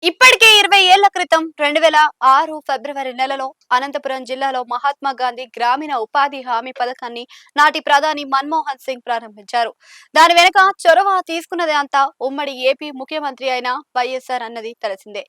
ఇప్పటికే 20 ఏళ్ల క్రితం 2006 ఫిబ్రవరి నెలలో అనంతపురం జిల్లాలో మహాత్మా గాంధీ గ్రామీణ ఉపాధి హామీ పథకాన్ని నాటి ప్రధాని మన్మోహన్ సింగ్ ప్రారంభించారు. దాని వెనుక చొరవ తీసుకున్నది అంతా ఉమ్మడి ఏపీ ముఖ్యమంత్రి అయిన వైఎస్ఆర్ అన్నది తెలిసిందే.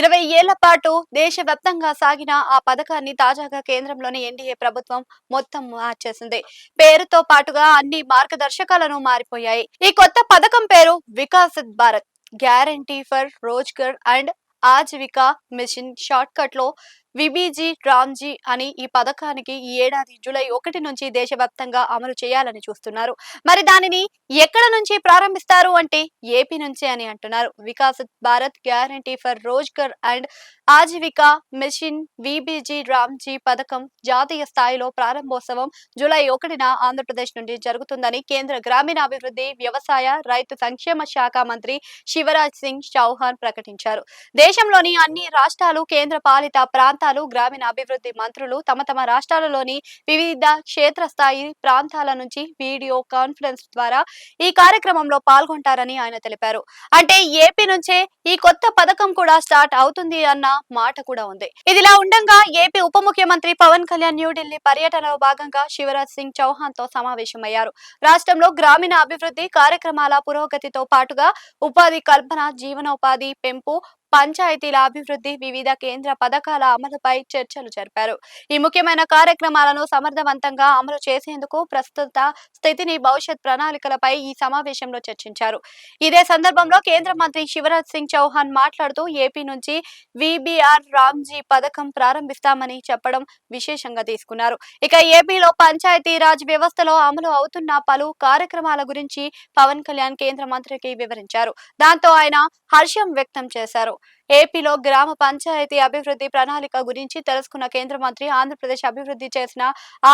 20 ఏళ్ల పాటు దేశవ్యాప్తంగా సాగిన ఆ పథకాన్ని తాజాగా కేంద్రంలోని ఎన్డీఏ ప్రభుత్వం మొత్తం మార్చేసింది. పేరుతో పాటుగా అన్ని మార్గదర్శకాలను మారిపోయాయి. ఈ కొత్త పథకం పేరు Viksit Bharat, guarantee for Rozgar and Ajeevika mission short cut లో విబిజీ రామ్జీ అని ఈ పథకానికి ఈ ఏడాది జూలై 1 నుంచి దేశవ్యాప్తంగా అమలు చేయాలని చూస్తున్నారు. మరి దానిని ఎక్కడ నుంచి ప్రారంభిస్తారు అంటే ఏపీ నుంచే అని అంటున్నారు. Viksit Bharat guarantee for Rozgar and Ajeevika mission VBG Ramji పథకం జాతీయ స్థాయిలో ప్రారంభోత్సవం జూలై 1న ఆంధ్రప్రదేశ్ నుండి జరుగుతుందని కేంద్ర గ్రామీణాభివృద్ధి, వ్యవసాయ, రైతు సంక్షేమ శాఖ మంత్రి శివరాజ్ సింగ్ చౌహాన్ ప్రకటించారు. దేశంలోని అన్ని రాష్ట్రాలు, కేంద్ర పాలిత ప్రాంతాలు, గ్రామీణ అభివృద్ధి మంత్రులు తమ తమ రాష్ట్రాలలోని వివిధ క్షేత్రస్థాయి ప్రాంతాల నుంచి వీడియో కాన్ఫరెన్స్ ద్వారా ఈ కార్యక్రమంలో పాల్గొంటారని ఆయన తెలిపారు. అంటే ఏపీ నుంచే ఈ కొత్త పథకం కూడా స్టార్ట్ అవుతుంది అన్న మాట కూడా ఉంది. ఇదిలా ఉండగా ఏపీ ఉప ముఖ్యమంత్రి పవన్ కళ్యాణ్ న్యూఢిల్లీ పర్యటనలో భాగంగా శివరాజ్ సింగ్ చౌహాన్ తో సమావేశమయ్యారు. రాష్ట్రంలో గ్రామీణ అభివృద్ధి కార్యక్రమాల పురోగతితో పాటుగా ఉపాధి కల్పన, జీవనోపాధి పెంపు, పంచాయతీల అభివృద్ధి, వివిధ కేంద్ర పథకాల అమలుపై చర్చలు జరిపారు. ఈ ముఖ్యమైన కార్యక్రమాలను సమర్థవంతంగా అమలు చేసేందుకు ప్రస్తుత స్థితిని, భవిష్యత్ ప్రణాళికలపై ఈ సమావేశంలో చర్చించారు. ఇదే సందర్భంలో కేంద్ర మంత్రి శివరాజ్ సింగ్ చౌహాన్ మాట్లాడుతూ ఏపీ నుంచి విబిఆర్ రామ్జీ పథకం ప్రారంభిస్తామని చెప్పడం విశేషంగా తీసుకున్నారు. ఇక ఏపీలో పంచాయతీ రాజ్ వ్యవస్థలో అమలు అవుతున్న పలు కార్యక్రమాల గురించి పవన్ కళ్యాణ్ కేంద్ర మంత్రికి వివరించారు. దాంతో ఆయన హర్షం వ్యక్తం చేశారు. ఏపీలో గ్రామ పంచాయతీ అభివృద్ధి ప్రణాళిక గురించి తెలుసుకున్న కేంద్ర మంత్రి ఆంధ్రప్రదేశ్ అభివృద్ధి చేసిన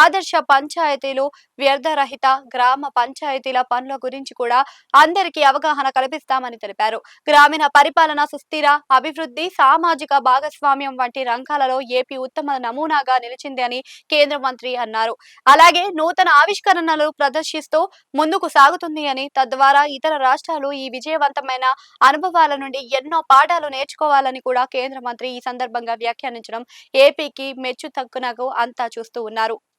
ఆదర్శ పంచాయతీలు, వ్యర్థరహిత గ్రామ పంచాయతీల పనుల గురించి కూడా అందరికీ అవగాహన కల్పిస్తామని తెలిపారు. గ్రామీణ పరిపాలన, సుస్థిర అభివృద్ధి, సామాజిక భాగస్వామ్యం వంటి రంగాలలో ఏపీ ఉత్తమ నమూనాగా నిలిచింది అని కేంద్ర మంత్రి అన్నారు. అలాగే నూతన ఆవిష్కరణలు ప్రదర్శిస్తూ ముందుకు సాగుతుంది అని, తద్వారా ఇతర రాష్ట్రాలు ఈ విజయవంతమైన అనుభవాల నుండి ఎన్నో పాఠాలు నేర్చుకోవాలని కూడా కేంద్ర మంత్రి ఈ సందర్భంగా వ్యాఖ్యానించడం ఏపీకి మెచ్చు తక్కునకు అంతా చూస్తూ ఉన్నారు.